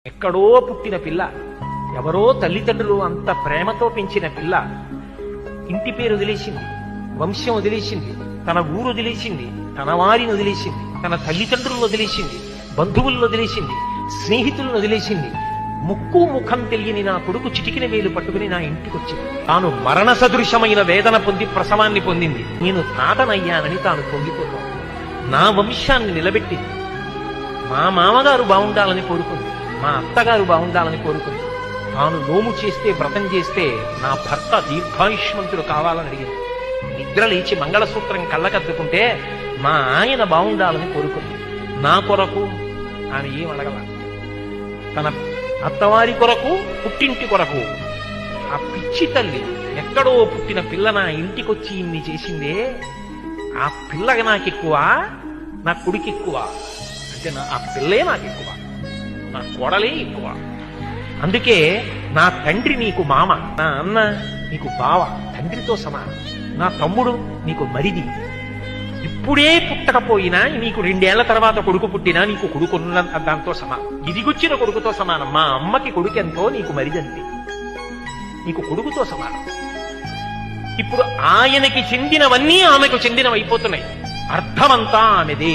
ఎక్కడో పుట్టిన పిల్ల, ఎవరో తల్లిదండ్రులు అంత ప్రేమతో పెంచిన పిల్ల ఇంటి పేరు వదిలేసింది, వంశం వదిలేసింది, తన ఊరు వదిలేసింది, తన వారిని వదిలేసింది, తన తల్లిదండ్రులను వదిలేసింది, బంధువులను వదిలేసింది, స్నేహితులను వదిలేసింది. ముక్కు ముఖం తెలియని నా కొడుకు చిటికిన వేలు పట్టుకుని నా ఇంటికి వచ్చింది. తాను మరణ సదృశమైన వేదన పొంది ప్రసవాన్ని పొందింది. నేను తాతనయ్యానని తాను పొంగిపోతాను. నా వంశాన్ని నిలబెట్టింది. మా మామగారు బాగుండాలని కోరుకుంది, మా అత్తగారు బాగుండాలని కోరుకుంది. తాను నోము చేస్తే, వ్రతం చేస్తే నా భర్త దీర్ఘాయుష్మంతుడు కావాలని అడిగింది. నిద్ర లేచి మంగళసూత్రం కళ్ళకద్దుకుంటే మా ఆయన బాగుండాలని కోరుకుంది. నా కొరకు ఆమె ఏం అడగల. తన అత్తవారి కొరకు, పుట్టింటి కొరకు. ఆ పిచ్చి తల్లి ఎక్కడో పుట్టిన పిల్ల నా ఇంటికొచ్చి ఇన్ని చేసిందే, ఆ పిల్లగా నాకెక్కువ, నా కొడుకు ఎక్కువ అంటే ఆ పిల్లే నాకెక్కువ, నా కోడలే ఎక్కువ. అందుకే నా తండ్రి నీకు మామ, నా అన్న నీకు బావ, తండ్రితో సమానం. నా తమ్ముడు నీకు మరిది. ఇప్పుడే పుట్టకపోయినా నీకు 2 ఏళ్ల తర్వాత కొడుకు పుట్టినా నీకు కొడుకున్న దాంతో సమానం. ఇదిగొచ్చిన కొడుకుతో సమానం. మా అమ్మకి కొడుకెంతో నీకు మరిదంతే, నీకు కొడుకుతో సమానం. ఇప్పుడు ఆయనకి చెందినవన్నీ ఆమెకు చెందినవైపోతున్నాయి. అర్థమంతా ఆమెదే.